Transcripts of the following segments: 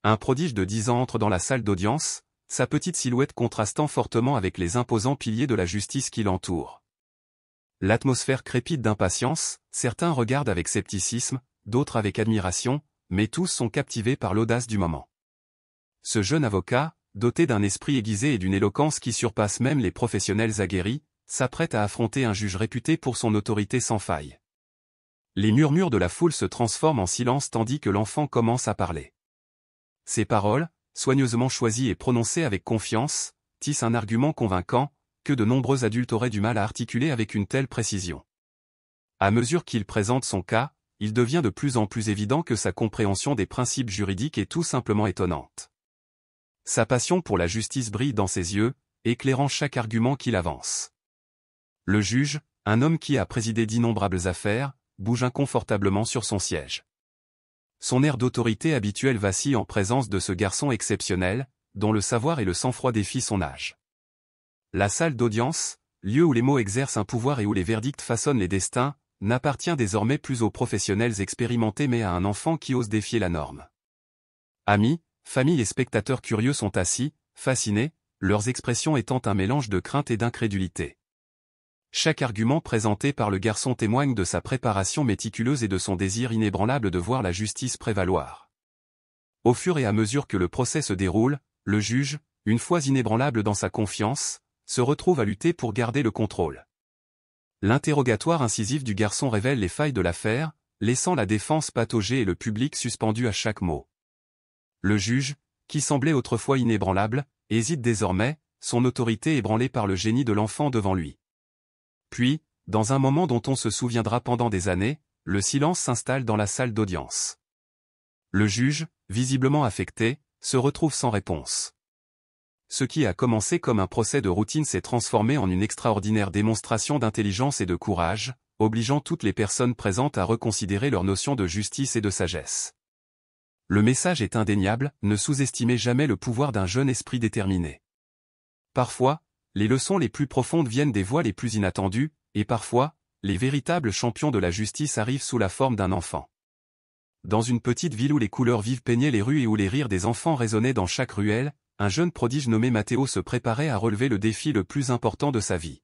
Un prodige de 10 ans entre dans la salle d'audience, sa petite silhouette contrastant fortement avec les imposants piliers de la justice qui l'entourent. L'atmosphère crépite d'impatience, certains regardent avec scepticisme, d'autres avec admiration, mais tous sont captivés par l'audace du moment. Ce jeune avocat, doté d'un esprit aiguisé et d'une éloquence qui surpasse même les professionnels aguerris, s'apprête à affronter un juge réputé pour son autorité sans faille. Les murmures de la foule se transforment en silence tandis que l'enfant commence à parler. Ses paroles, soigneusement choisies et prononcées avec confiance, tissent un argument convaincant, que de nombreux adultes auraient du mal à articuler avec une telle précision. À mesure qu'il présente son cas, il devient de plus en plus évident que sa compréhension des principes juridiques est tout simplement étonnante. Sa passion pour la justice brille dans ses yeux, éclairant chaque argument qu'il avance. Le juge, un homme qui a présidé d'innombrables affaires, bouge inconfortablement sur son siège. Son air d'autorité habituel vacille en présence de ce garçon exceptionnel, dont le savoir et le sang-froid défient son âge. La salle d'audience, lieu où les mots exercent un pouvoir et où les verdicts façonnent les destins, n'appartient désormais plus aux professionnels expérimentés mais à un enfant qui ose défier la norme. Amis, famille et spectateurs curieux sont assis, fascinés, leurs expressions étant un mélange de crainte et d'incrédulité. Chaque argument présenté par le garçon témoigne de sa préparation méticuleuse et de son désir inébranlable de voir la justice prévaloir. Au fur et à mesure que le procès se déroule, le juge, une fois inébranlable dans sa confiance, se retrouve à lutter pour garder le contrôle. L'interrogatoire incisif du garçon révèle les failles de l'affaire, laissant la défense patauger et le public suspendu à chaque mot. Le juge, qui semblait autrefois inébranlable, hésite désormais, son autorité ébranlée par le génie de l'enfant devant lui. Puis, dans un moment dont on se souviendra pendant des années, le silence s'installe dans la salle d'audience. Le juge, visiblement affecté, se retrouve sans réponse. Ce qui a commencé comme un procès de routine s'est transformé en une extraordinaire démonstration d'intelligence et de courage, obligeant toutes les personnes présentes à reconsidérer leur notion de justice et de sagesse. Le message est indéniable, ne sous-estimez jamais le pouvoir d'un jeune esprit déterminé. Parfois, les leçons les plus profondes viennent des voies les plus inattendues, et parfois, les véritables champions de la justice arrivent sous la forme d'un enfant. Dans une petite ville où les couleurs vives peignaient les rues et où les rires des enfants résonnaient dans chaque ruelle, un jeune prodige nommé Matteo se préparait à relever le défi le plus important de sa vie.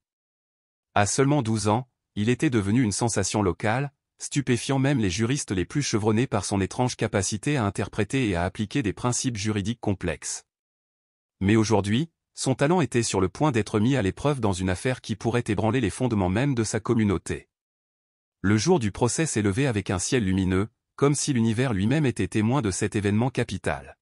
À seulement 12 ans, il était devenu une sensation locale, stupéfiant même les juristes les plus chevronnés par son étrange capacité à interpréter et à appliquer des principes juridiques complexes. Mais aujourd'hui, son talent était sur le point d'être mis à l'épreuve dans une affaire qui pourrait ébranler les fondements même de sa communauté. Le jour du procès s'est levé avec un ciel lumineux, comme si l'univers lui-même était témoin de cet événement capital.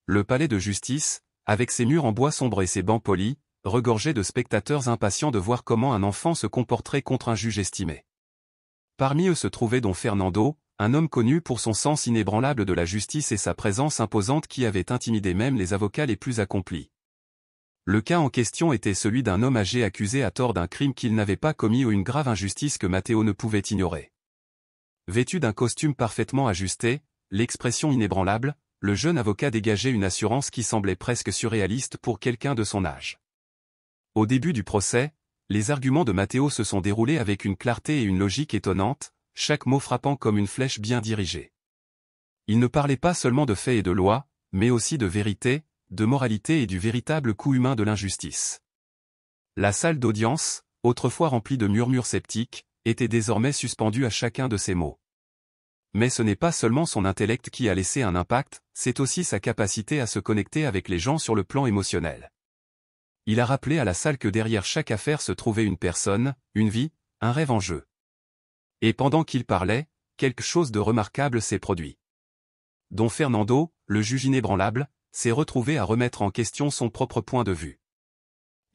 Le palais de justice, avec ses murs en bois sombre et ses bancs polis, regorgeait de spectateurs impatients de voir comment un enfant se comporterait contre un juge estimé. Parmi eux se trouvait don Fernando, un homme connu pour son sens inébranlable de la justice et sa présence imposante qui avait intimidé même les avocats les plus accomplis. Le cas en question était celui d'un homme âgé accusé à tort d'un crime qu'il n'avait pas commis ou une grave injustice que Matteo ne pouvait ignorer. Vêtu d'un costume parfaitement ajusté, l'expression inébranlable, le jeune avocat dégageait une assurance qui semblait presque surréaliste pour quelqu'un de son âge. Au début du procès, les arguments de Matteo se sont déroulés avec une clarté et une logique étonnantes, chaque mot frappant comme une flèche bien dirigée. Il ne parlait pas seulement de faits et de lois, mais aussi de vérité, de moralité et du véritable coût humain de l'injustice. La salle d'audience, autrefois remplie de murmures sceptiques, était désormais suspendue à chacun de ces mots. Mais ce n'est pas seulement son intellect qui a laissé un impact, c'est aussi sa capacité à se connecter avec les gens sur le plan émotionnel. Il a rappelé à la salle que derrière chaque affaire se trouvait une personne, une vie, un rêve en jeu. Et pendant qu'il parlait, quelque chose de remarquable s'est produit. Don Fernando, le juge inébranlable, s'est retrouvé à remettre en question son propre point de vue.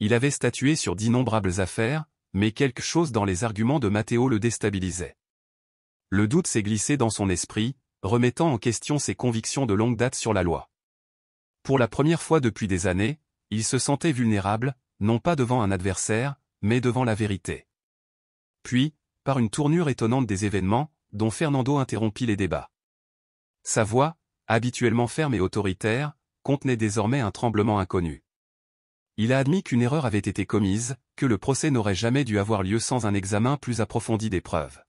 Il avait statué sur d'innombrables affaires, mais quelque chose dans les arguments de Matteo le déstabilisait. Le doute s'est glissé dans son esprit, remettant en question ses convictions de longue date sur la loi. Pour la première fois depuis des années, il se sentait vulnérable, non pas devant un adversaire, mais devant la vérité. Puis, par une tournure étonnante des événements, don Fernando interrompit les débats. Sa voix, habituellement ferme et autoritaire, contenait désormais un tremblement inconnu. Il a admis qu'une erreur avait été commise, que le procès n'aurait jamais dû avoir lieu sans un examen plus approfondi des preuves.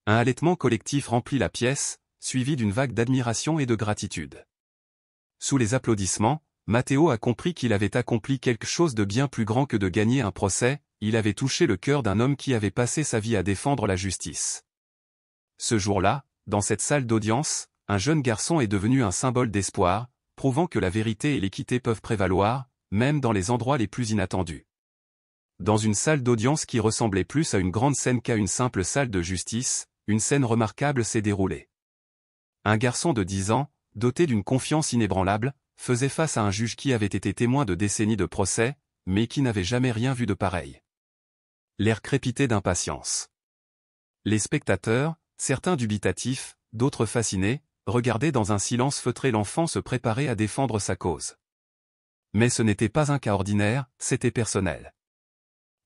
Un halètement collectif remplit la pièce, suivi d'une vague d'admiration et de gratitude. Sous les applaudissements, Matteo a compris qu'il avait accompli quelque chose de bien plus grand que de gagner un procès, il avait touché le cœur d'un homme qui avait passé sa vie à défendre la justice. Ce jour-là, dans cette salle d'audience, un jeune garçon est devenu un symbole d'espoir, prouvant que la vérité et l'équité peuvent prévaloir, même dans les endroits les plus inattendus. Dans une salle d'audience qui ressemblait plus à une grande scène qu'à une simple salle de justice, une scène remarquable s'est déroulée. Un garçon de 10 ans, doté d'une confiance inébranlable, faisait face à un juge qui avait été témoin de décennies de procès, mais qui n'avait jamais rien vu de pareil. L'air crépitait d'impatience. Les spectateurs, certains dubitatifs, d'autres fascinés, regardaient dans un silence feutré l'enfant se préparer à défendre sa cause. Mais ce n'était pas un cas ordinaire, c'était personnel.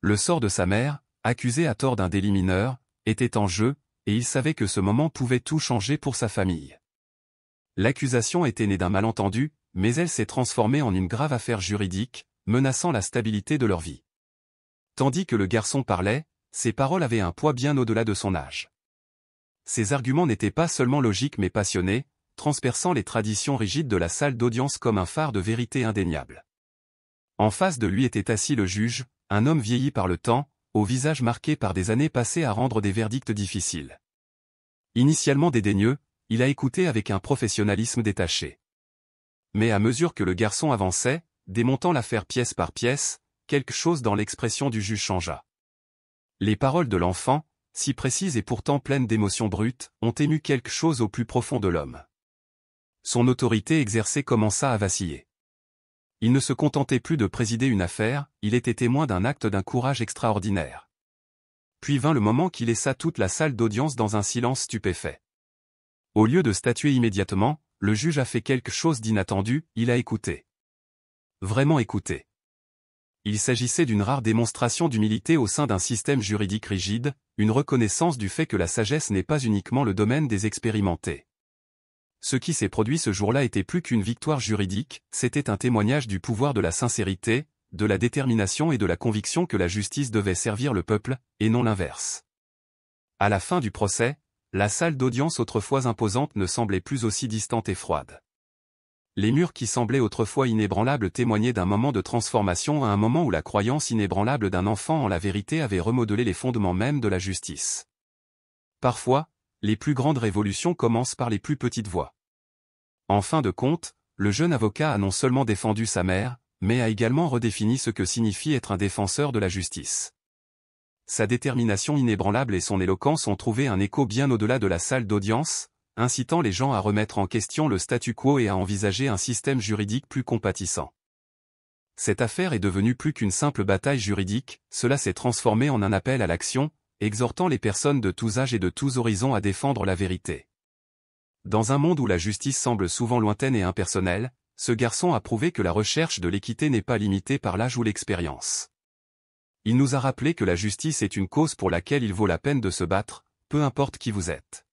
Le sort de sa mère, accusée à tort d'un délit mineur, était en jeu, et il savait que ce moment pouvait tout changer pour sa famille. L'accusation était née d'un malentendu, mais elle s'est transformée en une grave affaire juridique, menaçant la stabilité de leur vie. Tandis que le garçon parlait, ses paroles avaient un poids bien au-delà de son âge. Ses arguments n'étaient pas seulement logiques mais passionnés, transperçant les traditions rigides de la salle d'audience comme un phare de vérité indéniable. En face de lui était assis le juge, un homme vieilli par le temps, au visage marqué par des années passées à rendre des verdicts difficiles. Initialement dédaigneux, il a écouté avec un professionnalisme détaché. Mais à mesure que le garçon avançait, démontant l'affaire pièce par pièce, quelque chose dans l'expression du juge changea. Les paroles de l'enfant, si précises et pourtant pleines d'émotions brutes, ont ému quelque chose au plus profond de l'homme. Son autorité exercée commença à vaciller. Il ne se contentait plus de présider une affaire, il était témoin d'un acte d'un courage extraordinaire. Puis vint le moment qui laissa toute la salle d'audience dans un silence stupéfait. Au lieu de statuer immédiatement, le juge a fait quelque chose d'inattendu, il a écouté. Vraiment écouté. Il s'agissait d'une rare démonstration d'humilité au sein d'un système juridique rigide, une reconnaissance du fait que la sagesse n'est pas uniquement le domaine des expérimentés. Ce qui s'est produit ce jour-là était plus qu'une victoire juridique, c'était un témoignage du pouvoir de la sincérité, de la détermination et de la conviction que la justice devait servir le peuple, et non l'inverse. À la fin du procès, la salle d'audience autrefois imposante ne semblait plus aussi distante et froide. Les murs qui semblaient autrefois inébranlables témoignaient d'un moment de transformation à un moment où la croyance inébranlable d'un enfant en la vérité avait remodelé les fondements mêmes de la justice. Parfois, les plus grandes révolutions commencent par les plus petites voix. En fin de compte, le jeune avocat a non seulement défendu sa mère, mais a également redéfini ce que signifie être un défenseur de la justice. Sa détermination inébranlable et son éloquence ont trouvé un écho bien au-delà de la salle d'audience, incitant les gens à remettre en question le statu quo et à envisager un système juridique plus compatissant. Cette affaire est devenue plus qu'une simple bataille juridique, cela s'est transformé en un appel à l'action, exhortant les personnes de tous âges et de tous horizons à défendre la vérité. Dans un monde où la justice semble souvent lointaine et impersonnelle, ce garçon a prouvé que la recherche de l'équité n'est pas limitée par l'âge ou l'expérience. Il nous a rappelé que la justice est une cause pour laquelle il vaut la peine de se battre, peu importe qui vous êtes.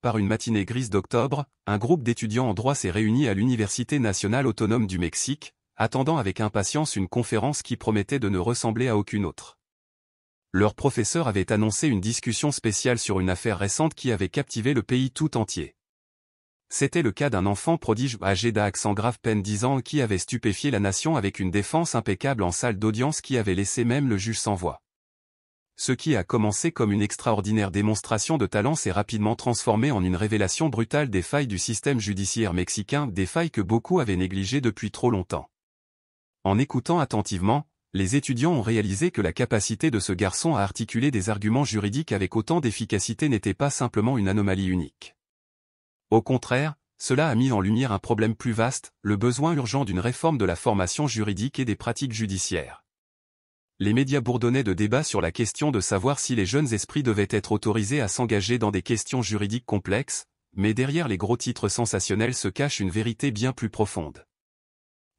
Par une matinée grise d'octobre, un groupe d'étudiants en droit s'est réuni à l'Université nationale autonome du Mexique, attendant avec impatience une conférence qui promettait de ne ressembler à aucune autre. Leur professeur avait annoncé une discussion spéciale sur une affaire récente qui avait captivé le pays tout entier. C'était le cas d'un enfant prodige âgé d'accent grave peine 10 ans qui avait stupéfié la nation avec une défense impeccable en salle d'audience qui avait laissé même le juge sans voix. Ce qui a commencé comme une extraordinaire démonstration de talent s'est rapidement transformé en une révélation brutale des failles du système judiciaire mexicain, des failles que beaucoup avaient négligées depuis trop longtemps. En écoutant attentivement, les étudiants ont réalisé que la capacité de ce garçon à articuler des arguments juridiques avec autant d'efficacité n'était pas simplement une anomalie unique. Au contraire, cela a mis en lumière un problème plus vaste, le besoin urgent d'une réforme de la formation juridique et des pratiques judiciaires. Les médias bourdonnaient de débats sur la question de savoir si les jeunes esprits devaient être autorisés à s'engager dans des questions juridiques complexes, mais derrière les gros titres sensationnels se cache une vérité bien plus profonde.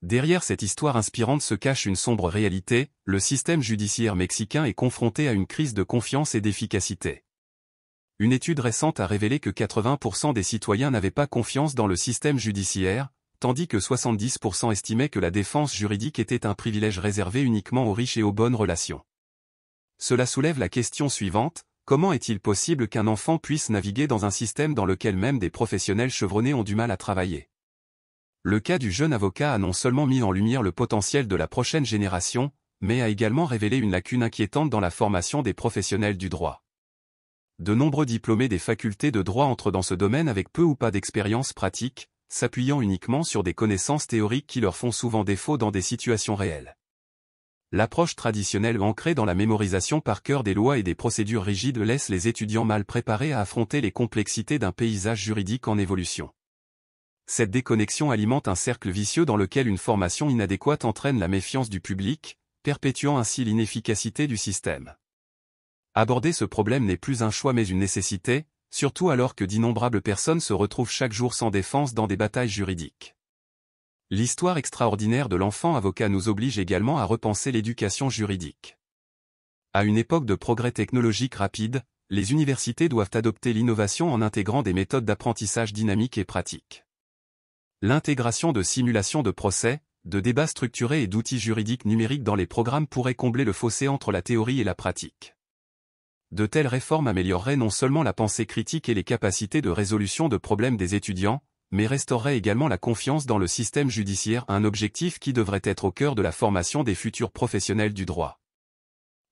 Derrière cette histoire inspirante se cache une sombre réalité, le système judiciaire mexicain est confronté à une crise de confiance et d'efficacité. Une étude récente a révélé que 80% des citoyens n'avaient pas confiance dans le système judiciaire, tandis que 70% estimaient que la défense juridique était un privilège réservé uniquement aux riches et aux bonnes relations. Cela soulève la question suivante, comment est-il possible qu'un enfant puisse naviguer dans un système dans lequel même des professionnels chevronnés ont du mal à travailler ? Le cas du jeune avocat a non seulement mis en lumière le potentiel de la prochaine génération, mais a également révélé une lacune inquiétante dans la formation des professionnels du droit. De nombreux diplômés des facultés de droit entrent dans ce domaine avec peu ou pas d'expérience pratique, s'appuyant uniquement sur des connaissances théoriques qui leur font souvent défaut dans des situations réelles. L'approche traditionnelle ancrée dans la mémorisation par cœur des lois et des procédures rigides laisse les étudiants mal préparés à affronter les complexités d'un paysage juridique en évolution. Cette déconnexion alimente un cercle vicieux dans lequel une formation inadéquate entraîne la méfiance du public, perpétuant ainsi l'inefficacité du système. Aborder ce problème n'est plus un choix mais une nécessité, surtout alors que d'innombrables personnes se retrouvent chaque jour sans défense dans des batailles juridiques. L'histoire extraordinaire de l'enfant avocat nous oblige également à repenser l'éducation juridique. À une époque de progrès technologique rapide, les universités doivent adopter l'innovation en intégrant des méthodes d'apprentissage dynamiques et pratiques. L'intégration de simulations de procès, de débats structurés et d'outils juridiques numériques dans les programmes pourrait combler le fossé entre la théorie et la pratique. De telles réformes amélioreraient non seulement la pensée critique et les capacités de résolution de problèmes des étudiants, mais restaureraient également la confiance dans le système judiciaire, un objectif qui devrait être au cœur de la formation des futurs professionnels du droit.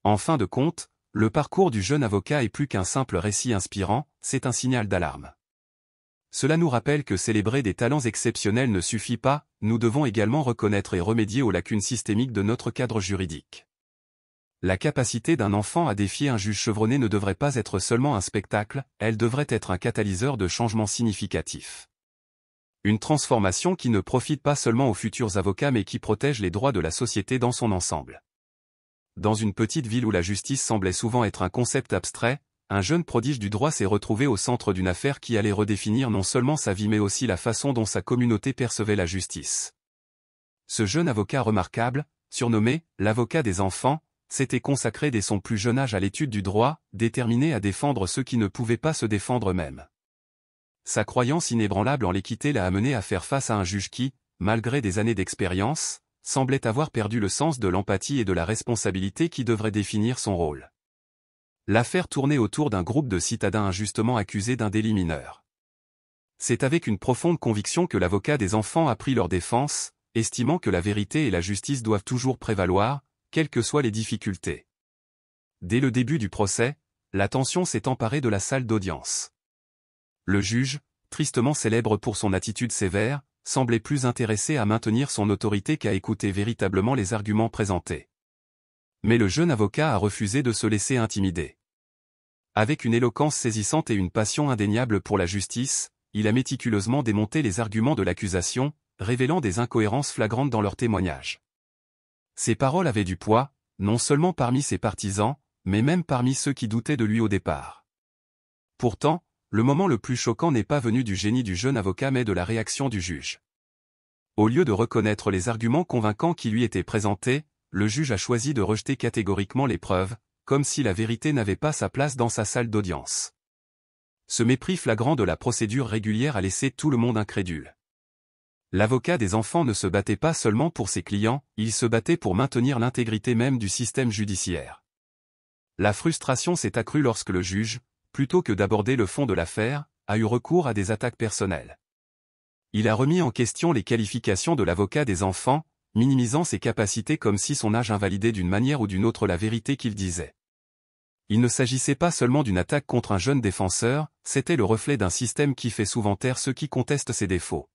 En fin de compte, le parcours du jeune avocat est plus qu'un simple récit inspirant, c'est un signal d'alarme. Cela nous rappelle que célébrer des talents exceptionnels ne suffit pas, nous devons également reconnaître et remédier aux lacunes systémiques de notre cadre juridique. La capacité d'un enfant à défier un juge chevronné ne devrait pas être seulement un spectacle, elle devrait être un catalyseur de changements significatifs. Une transformation qui ne profite pas seulement aux futurs avocats mais qui protège les droits de la société dans son ensemble. Dans une petite ville où la justice semblait souvent être un concept abstrait, un jeune prodige du droit s'est retrouvé au centre d'une affaire qui allait redéfinir non seulement sa vie mais aussi la façon dont sa communauté percevait la justice. Ce jeune avocat remarquable, surnommé « l'avocat des enfants », s'était consacré dès son plus jeune âge à l'étude du droit, déterminé à défendre ceux qui ne pouvaient pas se défendre eux-mêmes. Sa croyance inébranlable en l'équité l'a amené à faire face à un juge qui, malgré des années d'expérience, semblait avoir perdu le sens de l'empathie et de la responsabilité qui devrait définir son rôle. L'affaire tournait autour d'un groupe de citadins injustement accusés d'un délit mineur. C'est avec une profonde conviction que l'avocat des enfants a pris leur défense, estimant que la vérité et la justice doivent toujours prévaloir, quelles que soient les difficultés. Dès le début du procès, la tension s'est emparée de la salle d'audience. Le juge, tristement célèbre pour son attitude sévère, semblait plus intéressé à maintenir son autorité qu'à écouter véritablement les arguments présentés. Mais le jeune avocat a refusé de se laisser intimider. Avec une éloquence saisissante et une passion indéniable pour la justice, il a méticuleusement démonté les arguments de l'accusation, révélant des incohérences flagrantes dans leur témoignage. Ses paroles avaient du poids, non seulement parmi ses partisans, mais même parmi ceux qui doutaient de lui au départ. Pourtant, le moment le plus choquant n'est pas venu du génie du jeune avocat mais de la réaction du juge. Au lieu de reconnaître les arguments convaincants qui lui étaient présentés, le juge a choisi de rejeter catégoriquement les preuves, comme si la vérité n'avait pas sa place dans sa salle d'audience. Ce mépris flagrant de la procédure régulière a laissé tout le monde incrédule. L'avocat des enfants ne se battait pas seulement pour ses clients, il se battait pour maintenir l'intégrité même du système judiciaire. La frustration s'est accrue lorsque le juge, plutôt que d'aborder le fond de l'affaire, a eu recours à des attaques personnelles. Il a remis en question les qualifications de l'avocat des enfants, minimisant ses capacités comme si son âge invalidait d'une manière ou d'une autre la vérité qu'il disait. Il ne s'agissait pas seulement d'une attaque contre un jeune défenseur, c'était le reflet d'un système qui fait souvent taire ceux qui contestent ses défauts.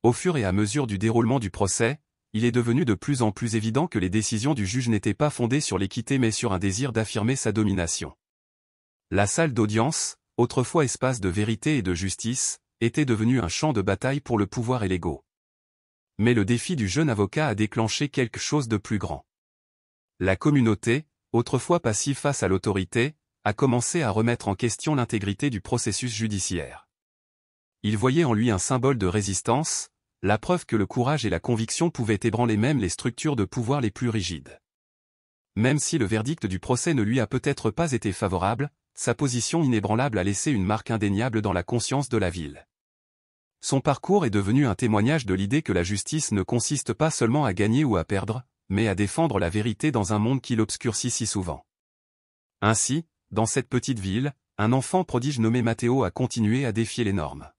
Au fur et à mesure du déroulement du procès, il est devenu de plus en plus évident que les décisions du juge n'étaient pas fondées sur l'équité mais sur un désir d'affirmer sa domination. La salle d'audience, autrefois espace de vérité et de justice, était devenue un champ de bataille pour le pouvoir et l'ego. Mais le défi du jeune avocat a déclenché quelque chose de plus grand. La communauté, autrefois passive face à l'autorité, a commencé à remettre en question l'intégrité du processus judiciaire. Il voyait en lui un symbole de résistance, la preuve que le courage et la conviction pouvaient ébranler même les structures de pouvoir les plus rigides. Même si le verdict du procès ne lui a peut-être pas été favorable, sa position inébranlable a laissé une marque indéniable dans la conscience de la ville. Son parcours est devenu un témoignage de l'idée que la justice ne consiste pas seulement à gagner ou à perdre, mais à défendre la vérité dans un monde qui l'obscurcit si souvent. Ainsi, dans cette petite ville, un enfant prodige nommé Matteo a continué à défier les normes.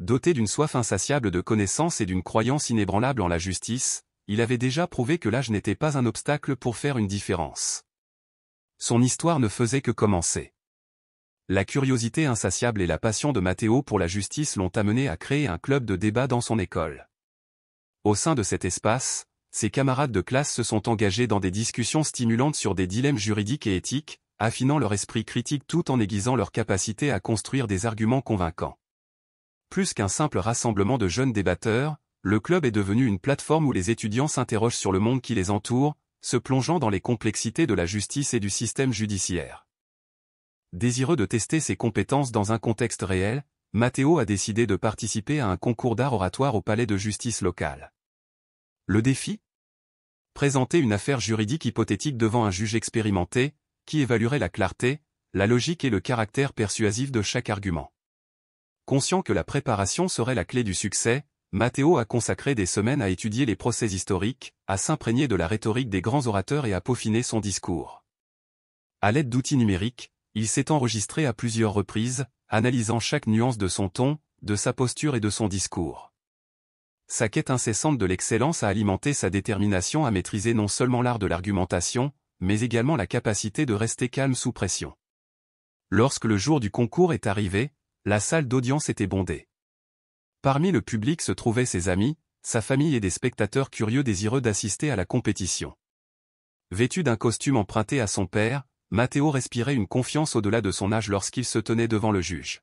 Doté d'une soif insatiable de connaissances et d'une croyance inébranlable en la justice, il avait déjà prouvé que l'âge n'était pas un obstacle pour faire une différence. Son histoire ne faisait que commencer. La curiosité insatiable et la passion de Matteo pour la justice l'ont amené à créer un club de débat dans son école. Au sein de cet espace, ses camarades de classe se sont engagés dans des discussions stimulantes sur des dilemmes juridiques et éthiques, affinant leur esprit critique tout en aiguisant leur capacité à construire des arguments convaincants. Plus qu'un simple rassemblement de jeunes débatteurs, le club est devenu une plateforme où les étudiants s'interrogent sur le monde qui les entoure, se plongeant dans les complexités de la justice et du système judiciaire. Désireux de tester ses compétences dans un contexte réel, Matteo a décidé de participer à un concours d'art oratoire au palais de justice local. Le défi ? Présenter une affaire juridique hypothétique devant un juge expérimenté, qui évaluerait la clarté, la logique et le caractère persuasif de chaque argument. Conscient que la préparation serait la clé du succès, Matteo a consacré des semaines à étudier les procès historiques, à s'imprégner de la rhétorique des grands orateurs et à peaufiner son discours. À l'aide d'outils numériques, il s'est enregistré à plusieurs reprises, analysant chaque nuance de son ton, de sa posture et de son discours. Sa quête incessante de l'excellence a alimenté sa détermination à maîtriser non seulement l'art de l'argumentation, mais également la capacité de rester calme sous pression. Lorsque le jour du concours est arrivé, la salle d'audience était bondée. Parmi le public se trouvaient ses amis, sa famille et des spectateurs curieux désireux d'assister à la compétition. Vêtu d'un costume emprunté à son père, Matteo respirait une confiance au-delà de son âge lorsqu'il se tenait devant le juge.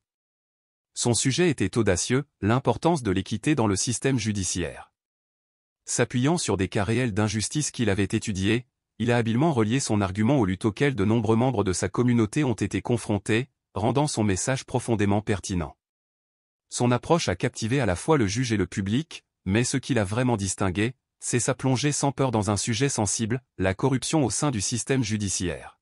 Son sujet était audacieux, l'importance de l'équité dans le système judiciaire. S'appuyant sur des cas réels d'injustice qu'il avait étudiés, il a habilement relié son argument aux luttes auxquelles de nombreux membres de sa communauté ont été confrontés, rendant son message profondément pertinent. Son approche a captivé à la fois le juge et le public, mais ce qui l'a vraiment distingué, c'est sa plongée sans peur dans un sujet sensible, la corruption au sein du système judiciaire.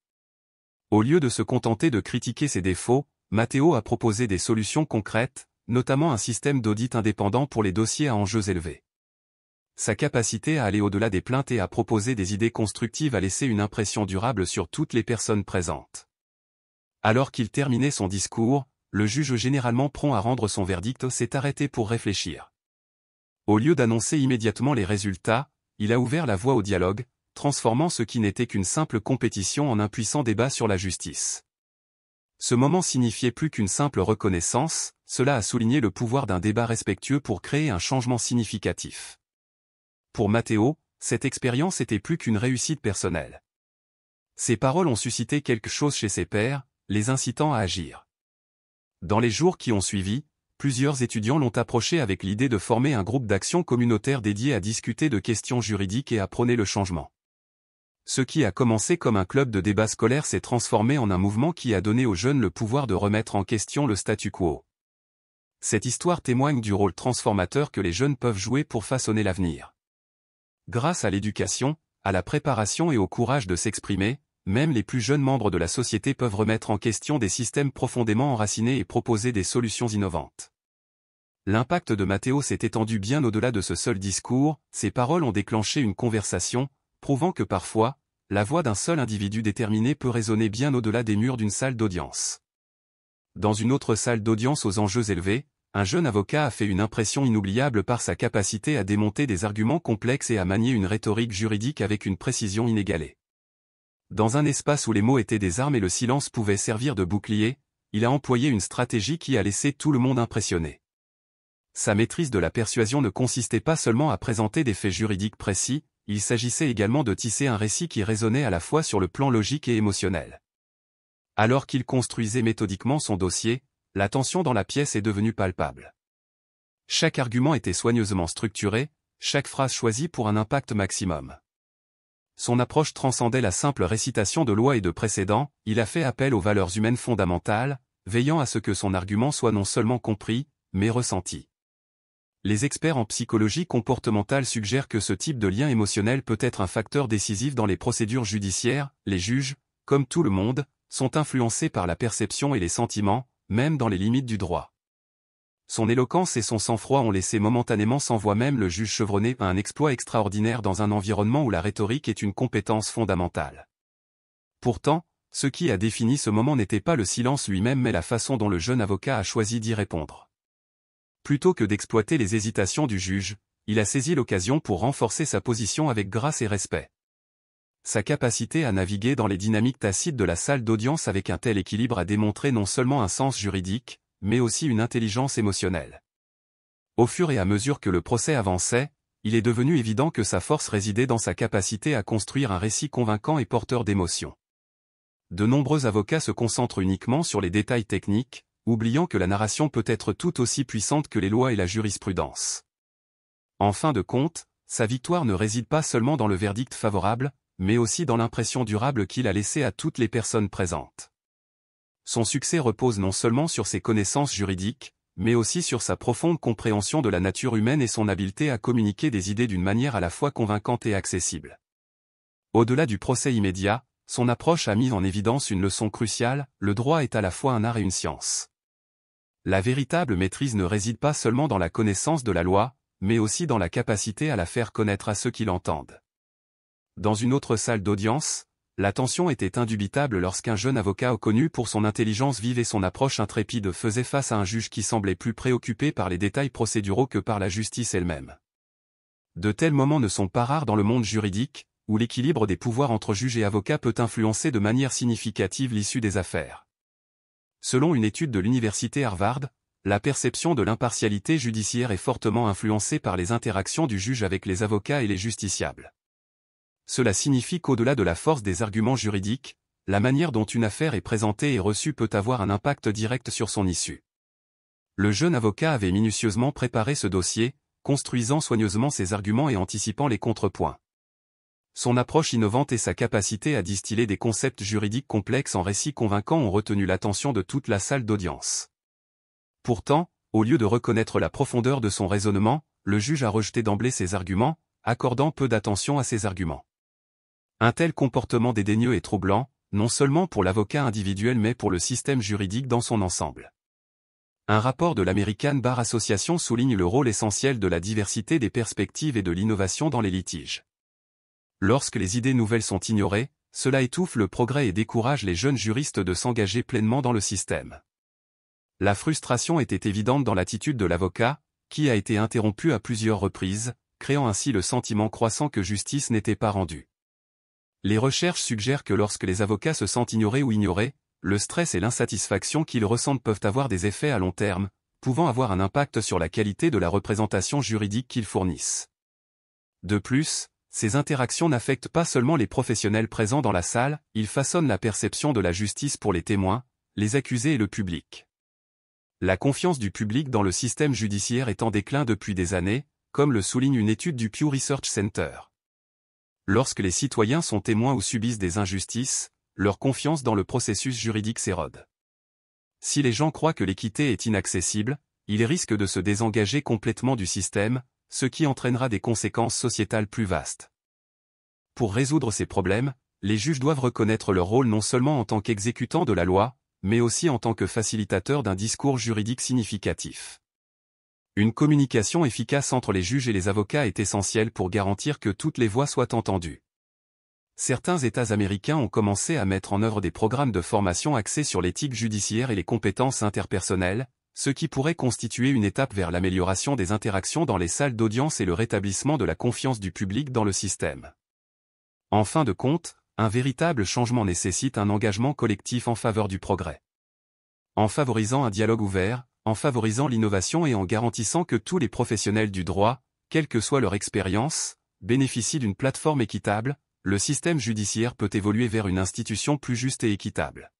Au lieu de se contenter de critiquer ses défauts, Matteo a proposé des solutions concrètes, notamment un système d'audit indépendant pour les dossiers à enjeux élevés. Sa capacité à aller au-delà des plaintes et à proposer des idées constructives a laissé une impression durable sur toutes les personnes présentes. Alors qu'il terminait son discours, le juge généralement prompt à rendre son verdict s'est arrêté pour réfléchir. Au lieu d'annoncer immédiatement les résultats, il a ouvert la voie au dialogue, transformant ce qui n'était qu'une simple compétition en un puissant débat sur la justice. Ce moment signifiait plus qu'une simple reconnaissance, cela a souligné le pouvoir d'un débat respectueux pour créer un changement significatif. Pour Matteo, cette expérience était plus qu'une réussite personnelle. Ses paroles ont suscité quelque chose chez ses pairs, les incitant à agir. Dans les jours qui ont suivi, plusieurs étudiants l'ont approché avec l'idée de former un groupe d'action communautaire dédié à discuter de questions juridiques et à prôner le changement. Ce qui a commencé comme un club de débat scolaire s'est transformé en un mouvement qui a donné aux jeunes le pouvoir de remettre en question le statu quo. Cette histoire témoigne du rôle transformateur que les jeunes peuvent jouer pour façonner l'avenir. Grâce à l'éducation, à la préparation et au courage de s'exprimer, même les plus jeunes membres de la société peuvent remettre en question des systèmes profondément enracinés et proposer des solutions innovantes. L'impact de Matteo s'est étendu bien au-delà de ce seul discours, ses paroles ont déclenché une conversation, prouvant que parfois, la voix d'un seul individu déterminé peut résonner bien au-delà des murs d'une salle d'audience. Dans une autre salle d'audience aux enjeux élevés, un jeune avocat a fait une impression inoubliable par sa capacité à démonter des arguments complexes et à manier une rhétorique juridique avec une précision inégalée. Dans un espace où les mots étaient des armes et le silence pouvait servir de bouclier, il a employé une stratégie qui a laissé tout le monde impressionné. Sa maîtrise de la persuasion ne consistait pas seulement à présenter des faits juridiques précis, il s'agissait également de tisser un récit qui résonnait à la fois sur le plan logique et émotionnel. Alors qu'il construisait méthodiquement son dossier, la tension dans la pièce est devenue palpable. Chaque argument était soigneusement structuré, chaque phrase choisie pour un impact maximum. Son approche transcendait la simple récitation de lois et de précédents, il a fait appel aux valeurs humaines fondamentales, veillant à ce que son argument soit non seulement compris, mais ressenti. Les experts en psychologie comportementale suggèrent que ce type de lien émotionnel peut être un facteur décisif dans les procédures judiciaires, les juges, comme tout le monde, sont influencés par la perception et les sentiments, même dans les limites du droit. Son éloquence et son sang-froid ont laissé momentanément sans voix même le juge chevronné à un exploit extraordinaire dans un environnement où la rhétorique est une compétence fondamentale. Pourtant, ce qui a défini ce moment n'était pas le silence lui-même mais la façon dont le jeune avocat a choisi d'y répondre. Plutôt que d'exploiter les hésitations du juge, il a saisi l'occasion pour renforcer sa position avec grâce et respect. Sa capacité à naviguer dans les dynamiques tacites de la salle d'audience avec un tel équilibre a démontré non seulement un sens juridique, mais aussi une intelligence émotionnelle. Au fur et à mesure que le procès avançait, il est devenu évident que sa force résidait dans sa capacité à construire un récit convaincant et porteur d'émotion. De nombreux avocats se concentrent uniquement sur les détails techniques, oubliant que la narration peut être tout aussi puissante que les lois et la jurisprudence. En fin de compte, sa victoire ne réside pas seulement dans le verdict favorable, mais aussi dans l'impression durable qu'il a laissée à toutes les personnes présentes. Son succès repose non seulement sur ses connaissances juridiques, mais aussi sur sa profonde compréhension de la nature humaine et son habileté à communiquer des idées d'une manière à la fois convaincante et accessible. Au-delà du procès immédiat, son approche a mis en évidence une leçon cruciale: le droit est à la fois un art et une science. La véritable maîtrise ne réside pas seulement dans la connaissance de la loi, mais aussi dans la capacité à la faire connaître à ceux qui l'entendent. Dans une autre salle d'audience, la tension était indubitable lorsqu'un jeune avocat connu pour son intelligence vive et son approche intrépide faisait face à un juge qui semblait plus préoccupé par les détails procéduraux que par la justice elle-même. De tels moments ne sont pas rares dans le monde juridique, où l'équilibre des pouvoirs entre juges et avocats peut influencer de manière significative l'issue des affaires. Selon une étude de l'université Harvard, la perception de l'impartialité judiciaire est fortement influencée par les interactions du juge avec les avocats et les justiciables. Cela signifie qu'au-delà de la force des arguments juridiques, la manière dont une affaire est présentée et reçue peut avoir un impact direct sur son issue. Le jeune avocat avait minutieusement préparé ce dossier, construisant soigneusement ses arguments et anticipant les contrepoints. Son approche innovante et sa capacité à distiller des concepts juridiques complexes en récits convaincants ont retenu l'attention de toute la salle d'audience. Pourtant, au lieu de reconnaître la profondeur de son raisonnement, le juge a rejeté d'emblée ses arguments, accordant peu d'attention à ses arguments. Un tel comportement dédaigneux est troublant, non seulement pour l'avocat individuel mais pour le système juridique dans son ensemble. Un rapport de l'American Bar Association souligne le rôle essentiel de la diversité des perspectives et de l'innovation dans les litiges. Lorsque les idées nouvelles sont ignorées, cela étouffe le progrès et décourage les jeunes juristes de s'engager pleinement dans le système. La frustration était évidente dans l'attitude de l'avocat, qui a été interrompu à plusieurs reprises, créant ainsi le sentiment croissant que justice n'était pas rendue. Les recherches suggèrent que lorsque les avocats se sentent ignorés ou ignorés, le stress et l'insatisfaction qu'ils ressentent peuvent avoir des effets à long terme, pouvant avoir un impact sur la qualité de la représentation juridique qu'ils fournissent. De plus, ces interactions n'affectent pas seulement les professionnels présents dans la salle, ils façonnent la perception de la justice pour les témoins, les accusés et le public. La confiance du public dans le système judiciaire est en déclin depuis des années, comme le souligne une étude du Pew Research Center. Lorsque les citoyens sont témoins ou subissent des injustices, leur confiance dans le processus juridique s'érode. Si les gens croient que l'équité est inaccessible, ils risquent de se désengager complètement du système, ce qui entraînera des conséquences sociétales plus vastes. Pour résoudre ces problèmes, les juges doivent reconnaître leur rôle non seulement en tant qu'exécutants de la loi, mais aussi en tant que facilitateurs d'un discours juridique significatif. Une communication efficace entre les juges et les avocats est essentielle pour garantir que toutes les voix soient entendues. Certains États américains ont commencé à mettre en œuvre des programmes de formation axés sur l'éthique judiciaire et les compétences interpersonnelles, ce qui pourrait constituer une étape vers l'amélioration des interactions dans les salles d'audience et le rétablissement de la confiance du public dans le système. En fin de compte, un véritable changement nécessite un engagement collectif en faveur du progrès. En favorisant un dialogue ouvert, en favorisant l'innovation et en garantissant que tous les professionnels du droit, quelle que soit leur expérience, bénéficient d'une plateforme équitable, le système judiciaire peut évoluer vers une institution plus juste et équitable.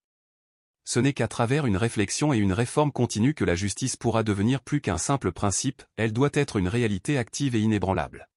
Ce n'est qu'à travers une réflexion et une réforme continue que la justice pourra devenir plus qu'un simple principe, elle doit être une réalité active et inébranlable.